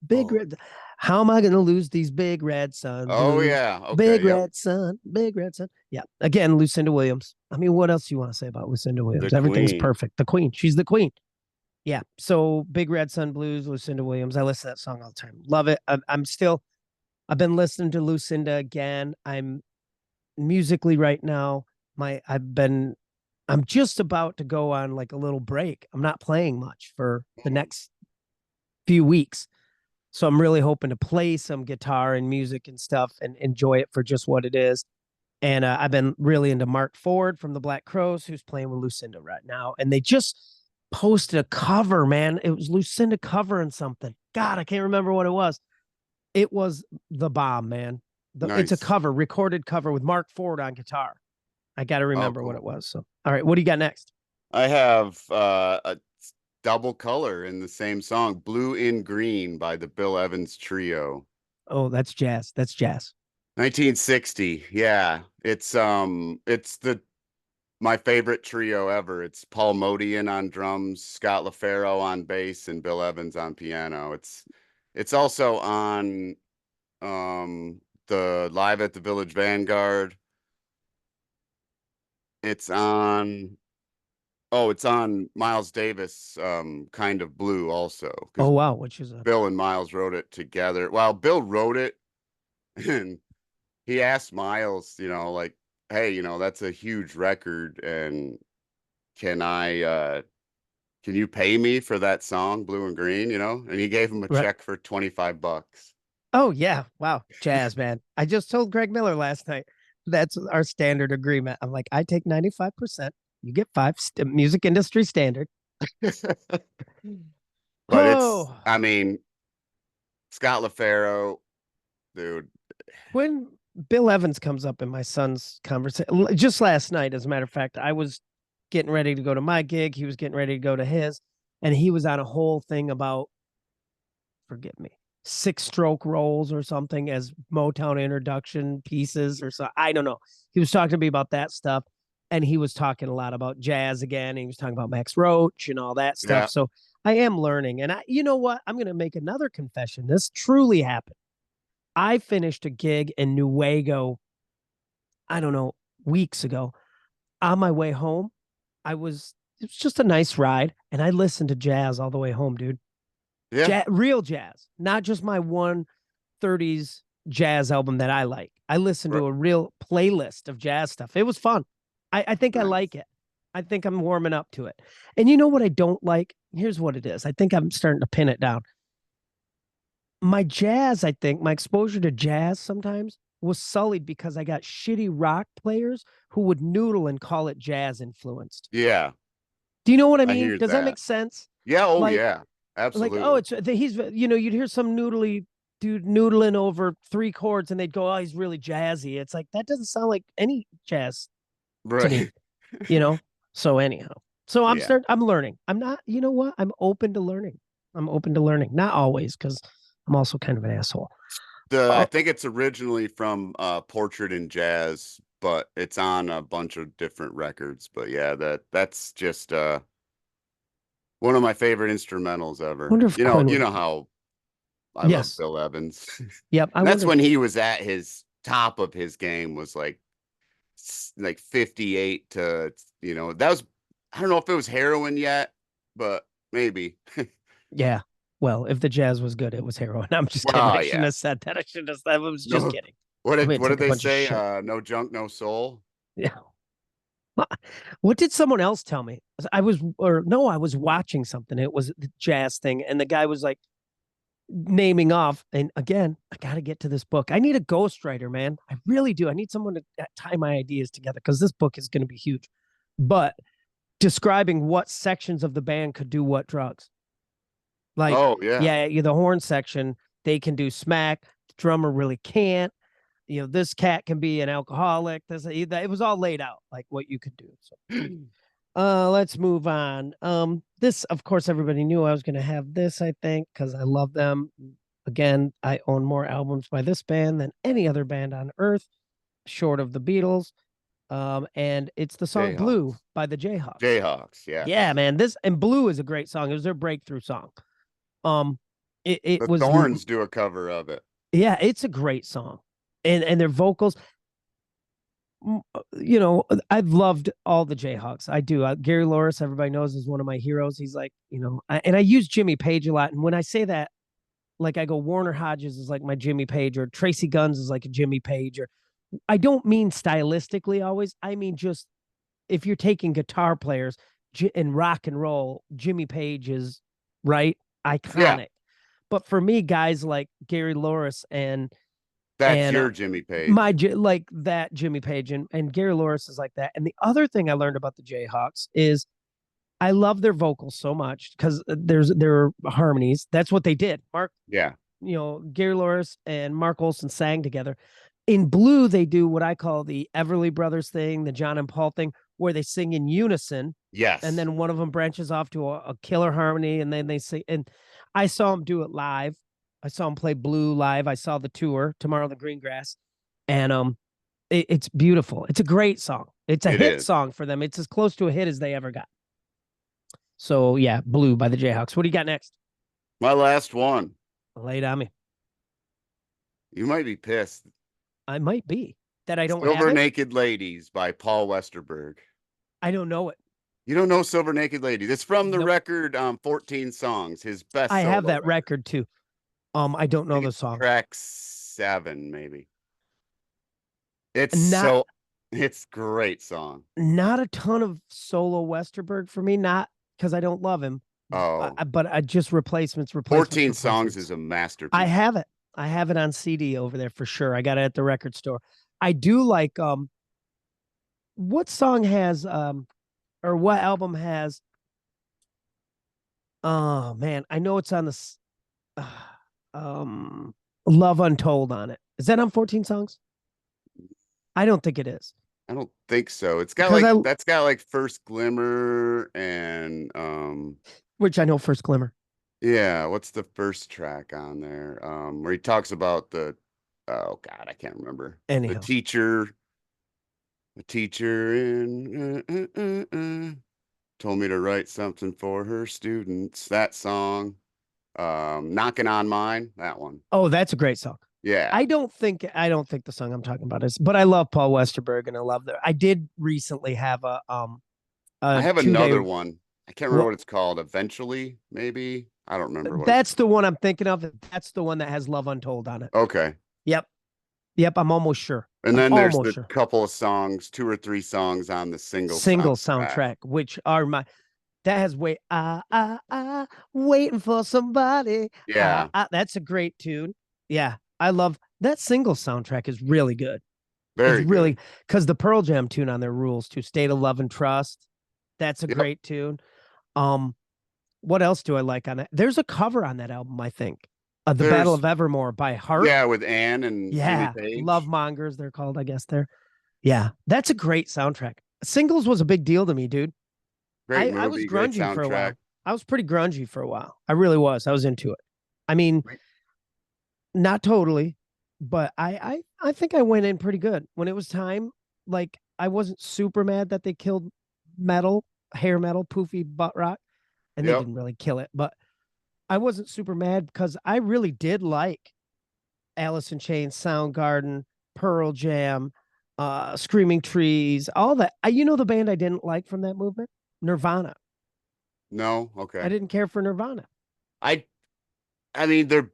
Big oh, red. How am I going to lose these big red sun oh blues? yeah, Big okay, yep, red sun, big red sun. Yeah. Again, Lucinda Williams. I mean, what else do you want to say about Lucinda the Williams? Everything's Queen. perfect. The queen. She's the queen. Yeah. So Big Red Sun Blues, Lucinda Williams. I listen to that song all the time. Love it. I've been listening to Lucinda again. I'm musically right now. I'm just about to go on like a little break. I'm not playing much for the next few weeks. So I'm really hoping to play some guitar and music and stuff and enjoy it for just what it is. And I've been really into Mark Ford from the Black Crows, who's playing with Lucinda right now. And they just posted a cover, man. It was Lucinda covering something. God, I can't remember what it was. It was the bomb, man. It's a Nice. cover, recorded cover with Mark Ford on guitar. I got to Oh, remember what it cool. was. So, all right, what do you got next? I have a double color in the same song, Blue in Green by the Bill Evans Trio. Oh, that's jazz. That's jazz. 1960. Yeah. It's the my favorite trio ever. It's Paul Modian on drums, Scott LaFaro on bass, and Bill Evans on piano. It's also on the Live at the Village Vanguard. It's on it's on Miles Davis Kind of Blue also, Oh because wow, which is a Bill and Miles wrote it together. Well, Bill wrote it and he asked Miles, like, hey, that's a huge record, and can I can you pay me for that song, Blue and Green, And he gave him a right. check for $25. Oh yeah, wow, jazz man. I just told Greg Miller last night that's our standard agreement. I'm like, I take 95%, you get five. Music industry standard. But Oh, I mean, Scott LaFaro, dude. when Bill Evans comes up in my son's conversation, just last night, as a matter of fact, I was getting ready to go to my gig. He was getting ready to go to his, and he was on a whole thing about, forgive me, six stroke rolls or something as Motown introduction pieces or so. I don't know. He was talking to me about that stuff. and he was talking a lot about jazz again. He was talking about Max Roach and all that stuff. Yeah. So I am learning. And you know what? I'm going to make another confession. This truly happened. I finished a gig in Newaygo, I don't know, weeks ago. On my way home, it was just a nice ride. And I listened to jazz all the way home, dude. Yeah. Real jazz, not just my 130s jazz album that I like. I listened Right. to a real playlist of jazz stuff. It was fun. I think I like Nice. it. I think I'm warming up to it. And you know what I don't like? Here's what it is. I think I'm starting to pin it down. My jazz, I think, my exposure to jazz sometimes was sullied because I got shitty rock players who would noodle and call it jazz influenced. Yeah. Do you know what I I mean? hear Does that that. make sense? Yeah. Oh, Like, yeah. oh, Absolutely. it's he's, you'd hear some noodly dude noodling over 3 chords and they'd go, oh, he's really jazzy. It's like, that doesn't sound like any jazz to me, Right. you know? So anyhow, so Yeah. I'm learning. I'm not, you know what? I'm open to learning. I'm open to learning. Not always, because I'm also kind of an asshole. I Oh, think it's originally from Portrait in Jazz, but it's on a bunch of different records. But yeah, that's just one of my favorite instrumentals ever. wonder if Quinn You would. know how I love Yes. Bill Evans. Yep. I That's wonder. when he was at his top of his game, was like 58 to, that was, I don't know if it was heroin yet, but maybe. Yeah. Well, if the jazz was good, it was heroin. I'm just kidding. I Well, shouldn't yeah. have said that. I was just No. kidding. What I did mean, what it's did like a they bunch of say? shit. No junk, no soul. Yeah. What did someone else tell me? I was, or no, I was watching something. It was the jazz thing, and the guy was like naming off. And again, I got to get to this book. I need a ghostwriter, man. I really do. I need someone to tie my ideas together because this book is going to be huge. But describing what sections of the band could do what drugs. Like, Oh yeah. yeah, the horn section, they can do smack. The drummer really can't. This cat can be an alcoholic. It was all laid out, like what you could do. So let's move on. This, of course, everybody knew I was gonna have this, I think, because I love them. Again, I own more albums by this band than any other band on earth, short of the Beatles. And it's the song Blue Jayhawks. by the Jayhawks. Jayhawks, Yeah, yes. man. This and Blue is a great song. It was their breakthrough song. Um, it The was, Thorns do a cover of it. yeah, it's a great song, and their vocals. I've loved all the Jayhawks. I do. Gary Loris, everybody knows, is one of my heroes. He's like, and I use Jimmy Page a lot. And when I say that, like, I go, Warner Hodges is like my Jimmy Page, or Tracy Guns is like a Jimmy Page, or I don't mean stylistically always. I mean just if you're taking guitar players in rock and roll, Jimmy Page is right Yeah, iconic. But for me, guys like Gary Loris that's and your Jimmy Page. like that Jimmy Page and Gary Loris is like that. And the other thing I learned about the Jayhawks is I love their vocals so much because their harmonies. That's what they did. Yeah. Gary Loris and Mark Olson sang together. In Blue, they do what I call the Everly Brothers thing, the John and Paul thing, where they sing in unison, and Yes. then one of them branches off to a killer harmony, and then they sing. And I saw them do it live. I saw them play Blue live. I saw the tour, Tomorrow in the Green Grass, and it's beautiful. It's a great song. It's a It hit is. song for them. It's as close to a hit as they ever got. So yeah, Blue by the Jayhawks. What do you got next? My last one. Lay it on me. You might be pissed. I might be that I don't have Silver it. Naked Ladies by Paul Westerberg. I don't know it. You don't know Silver Naked Ladies. It's from the Nope. record 14 Songs, his best I have solo that record. record too. I don't I know think the it's song. track 7, maybe. It's Not so it's great song. not a ton of solo Westerberg for me. Not because I don't love him, Oh, but I just replacements, 14 Songs is replacements. a I masterpiece. have it. I have it on CD over there for sure. I got it at the record store. I do like what song has or what album has, oh man, I know it's on the uh, um Love Untold on it. Is that on 14 songs? I don't think it is. I don't think so. It's got Because like I that's got like First Glimmer and which I know First Glimmer. yeah, what's the first track on there? Where he talks about the, oh God, I can't remember. The Anyhow. teacher. A teacher in told me to write something for her students. That song. Knocking on Mine, that one. Oh, that's a great song. Yeah. I don't think the song I'm talking about is, but I love Paul Westerberg and I love that. I did recently have I a have 2 day. another one. I can't remember Well, what it's called. Eventually, maybe. I don't remember what it's that's the one I'm thinking of. That's the one that has Love Untold on it. okay. Yep. Yep. I'm almost sure. And I'm then there's almost the sure. couple of songs, two or three songs on the single Single soundtrack. soundtrack, which are that has waiting for somebody. Yeah, That's a great tune. Yeah. I love that single soundtrack is really good. Is very really good. because the Pearl Jam tune on their rules to State of Love and Trust. That's a Yep. great tune. Um, what else do I like on it? There's a cover on that album, I think. The Battle There's of Evermore by Heart. yeah, with Anne and Jimmy Yeah. Love Page. Mongers, they're called, I guess they're. Yeah. That's a great soundtrack. Singles was a big deal to me, dude. Great I was movie, great grungy for a soundtrack. while. I was pretty grungy for a while. I really was. I was into it. I mean, not totally, but I think I went in pretty good when it was time. Like I wasn't super mad that they killed metal, hair metal, poofy butt rock, and they Yep. didn't really kill it, but I wasn't super mad because I really did like Alice in Chains, Soundgarden, Pearl Jam, Screaming Trees, all that. The band I didn't like from that movement, Nirvana. No, I okay. didn't care for Nirvana. I I mean, they're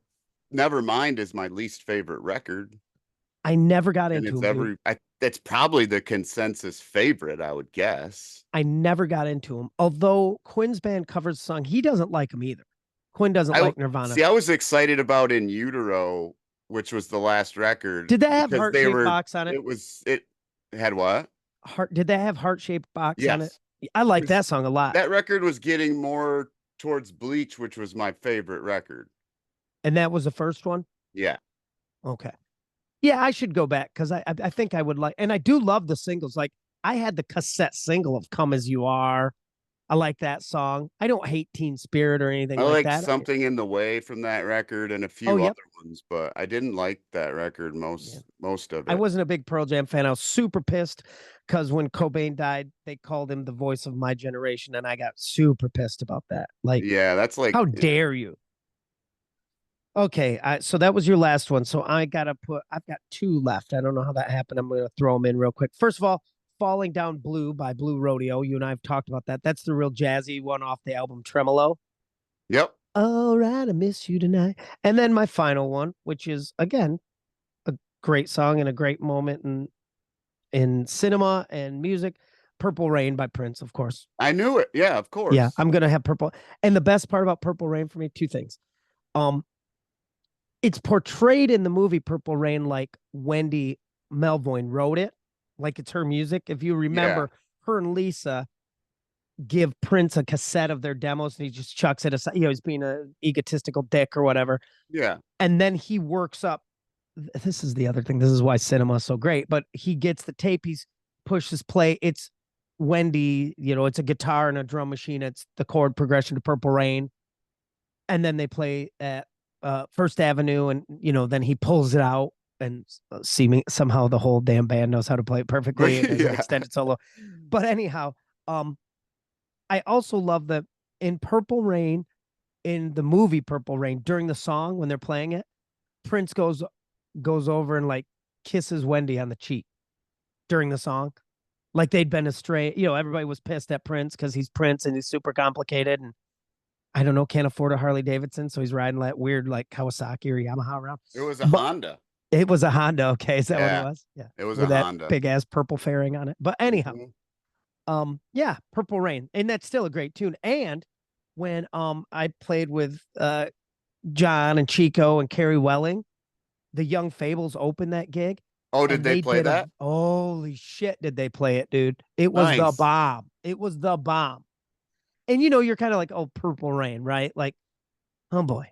Nevermind is my least favorite record, I never got and into it's them, dude. that's probably the consensus favorite, I would guess. I never got into him. Although Quinn's band covers the song, he doesn't like him either. Quinn doesn't I like Nirvana. see. I was excited about In Utero, which was the last record, Did that have because heart they shaped were. box on it? It had what? Heart? Did that have heart shaped box on it? Yes, I like because that song a lot. that record was getting more towards Bleach, which was my favorite record. And that was the first one. Yeah. Okay. Yeah, I should go back because I think I would like, and I do love the singles. Like I had the cassette single of "Come as You Are." I like that song. I don't hate Teen Spirit or anything I like like that. Something in the Way from that record and a Oh, few yep. other ones, but I didn't like that record Yeah. most of I it. wasn't a big Pearl Jam fan. I was super pissed because when Cobain died, they called him the voice of my generation, and I got super pissed about that. Like, Yeah, that's like how yeah. dare you? Okay, so that was your last one. So I've got two left. I don't know how that happened. I'm going to throw them in real quick. First of all, Falling Down Blue by Blue Rodeo. You and I have talked about that. That's the real jazzy one off the album Tremolo. Yep. All right, I miss you tonight. And then my final one, which is again a great song and a great moment in cinema and music, Purple Rain by Prince, of course. I knew it. Yeah, of Yeah, course. I'm gonna have Purple. And the best part about Purple Rain for me, two things. Um, it's portrayed in the movie Purple Rain like Wendy Melvoin wrote it, like it's her music. If you Yeah. remember, her and Lisa give Prince a cassette of their demos and he just chucks it aside. He's being an egotistical dick or whatever. Yeah. And then he works up. This is the other thing. This is why cinema is so great. But he gets the tape, he's pushes play. It's Wendy, it's a guitar and a drum machine. It's the chord progression to Purple Rain. And then they play at First Avenue, and then he pulls it out, and seeming somehow the whole damn band knows how to play it perfectly. And there's an Yeah. extended solo. But anyhow, I also love that in Purple Rain, in the movie Purple Rain, during the song when they're playing it, Prince goes over and like kisses Wendy on the cheek during the song. Like they'd been astray. Everybody was pissed at Prince because he's Prince and he's super complicated and I don't know, can't afford a Harley Davidson, so he's riding that weird like Kawasaki or Yamaha around. It was a But Honda. it was a Honda. Okay, is that what it Yeah. was? Yeah, It was a with that Honda. big ass purple fairing on it. But anyhow, Mhm. yeah, Purple Rain, and that's still a great tune. And when I played with John and Chico and Carrie Welling, the Young Fables opened that gig, Oh, did and they they play did that? holy shit, did they play it, dude? It was the Nice. bomb. It was the bomb. And you're kind of like, oh, Purple Rain, right? Like, oh boy.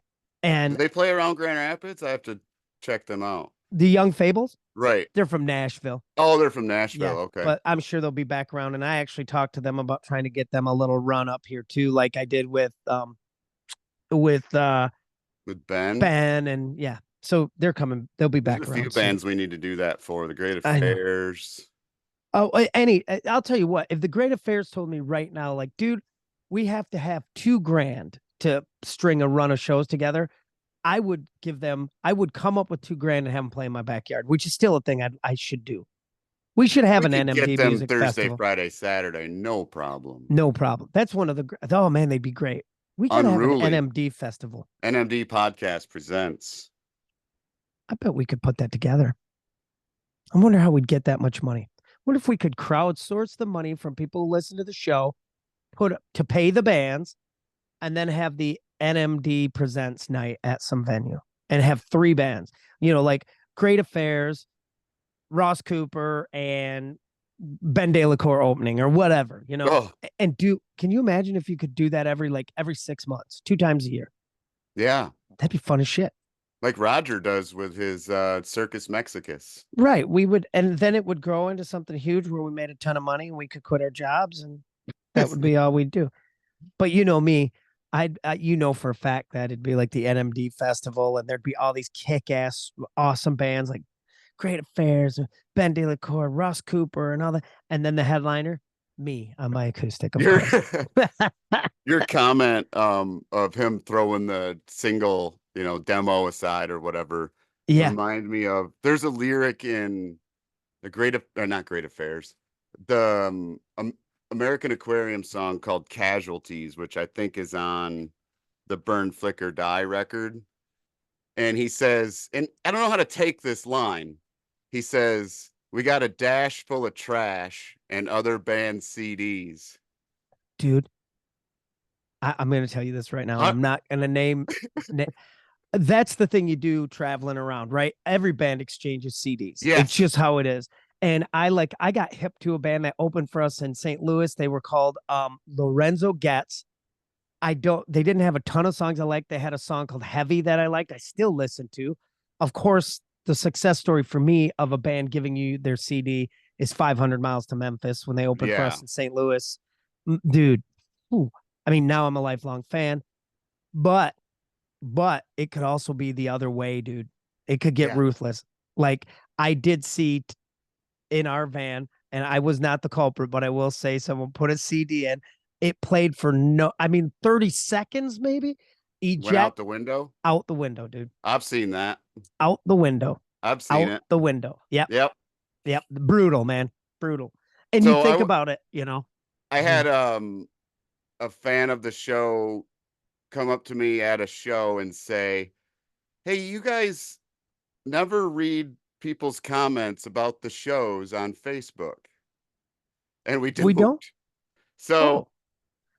Did And they play around Grand Rapids? I have to check them out. the Young Fables, Right. they're from Nashville. Oh, they're from Yeah, Nashville. Okay. but I'm sure they'll be back around. And I actually talked to them about trying to get them a little run up here too, like I did with With Ben. Ben, and yeah. So they're coming. They'll be There's back a few around soon. bands we need to do that for. The Great I know. Affairs. Oh, I'll tell you what, if the Great Affairs told me right now, like, dude, we have to have 2 grand to string a run of shows together, I would come up with 2 grand and have them play in my backyard, which is still a thing I should do. We should have We an could get NMD them music Thursday, festival. Friday, Saturday, no problem. No problem. That's one of the, oh man, they'd be great. We got to have an Unruly. NMD festival. NMD Podcast presents. I bet we could put that together. I wonder how we'd get that much money. What if we could crowdsource the money from people who listen to the show, put to pay the bands, and then have the NMD Presents night at some venue and have 3 bands, like Great Affairs, Ross Cooper, and Ben De La Core opening or whatever, Oh, and can you imagine if you could do that every 6 months, 2 times a year? yeah. That'd be fun as shit. Like Roger does with his Circus Mexicus. Right. We would, and then it would grow into something huge where we made a ton of money and we could quit our jobs and that would be all we'd do. But you know me, you know for a fact that it'd be like the NMD festival and there'd be all these kick-ass awesome bands like Great Affairs, Ben De La Core, Ross Cooper, and all that. And then the headliner, me on my acoustic, of Your course. your comment of him throwing the single, demo aside or whatever Yeah, remind me of there's a lyric in the not Great Affairs, the American Aquarium song called Casualties, which I think is on the Burn Flicker Die record. And he says, and I don't know how to take this line. He says, "We got a dash full of trash and other band CDs." dude. I'm going to tell you this right now, and Huh? I'm not going to name. That's the thing you do traveling around, right? Every band exchanges CDs. It's Yes. just how it is. And I got hip to a band that opened for us in St. Louis. They were called Lorenzo Getz. They didn't have a ton of songs I liked. They had a song called Heavy that I liked. I still listen to. Of course, the success story for me of a band giving you their CD is 500 Miles to Memphis when they opened for Yeah. us in St. Louis. Dude, ooh, I mean, now I'm a lifelong fan, but it could also be the other way, dude. It could get Yeah. ruthless. Like I did see in our van, and I was not the culprit, but I will say someone put a CD in. It played for 30 seconds maybe. Went out Eject the window. out the window, dude. I've seen that. Out the window. I've seen Out it. the window. Yep. Yep. Yep. Brutal, man. Brutal. And you So think about it. I had a fan of the show come up to me at a show and say, "Hey, you guys never read people's comments about the shows on Facebook." And we We don't? don't. So Oh.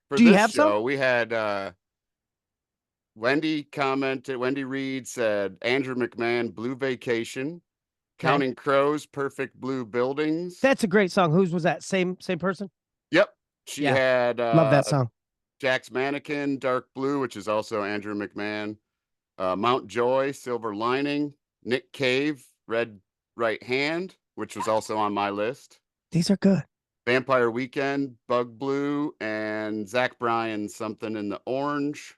for Do you this have some? show, we had Wendy commented, Wendy Reed said, Andrew McMahon, Blue Vacation, Okay. Counting Crows, Perfect Blue Buildings. That's a great song. Whose was that? Same person? Yep. She Yeah. had Love that song. Jack's Mannequin, Dark Blue, which is also Andrew McMahon. Mount Joy, Silver Lining, Nick Cave, Red Right Hand, which was also on my list. These are good. Vampire Weekend, Bug Blue, and Zach Bryan, Something in the Orange.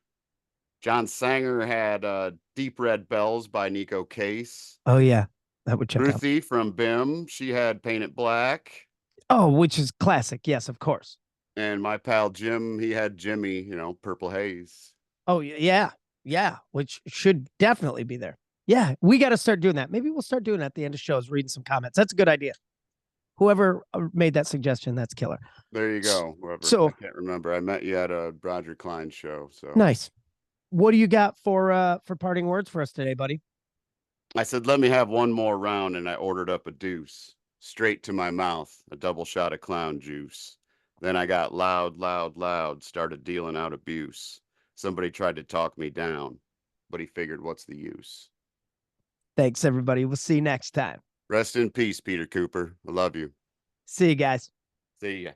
John Sanger had Deep Red Bells by Nico Case. Oh yeah. That would check out. Ruthie from BIM, she had Paint It Black. Oh, which is classic. Yes, of course. And my pal Jim, he had Jimmy, Purple Haze. Oh yeah. Yeah, which should definitely be there. Yeah, we got to start doing that. Maybe we'll start doing that at the end of shows, reading some comments. That's a good idea. Whoever made that suggestion, that's killer. There you go. Whoever. So I can't remember. I met you at a Roger Klein show. So nice. What do you got for parting words for us today, buddy? I said, let me have one more round, and I ordered up a deuce straight to my mouth, a double shot of clown juice. Then I got loud, started dealing out abuse. Somebody tried to talk me down, but he figured, what's the use? Thanks, everybody. We'll see you next time. Rest in peace, Peter Cooper. I love you. See you guys. See ya.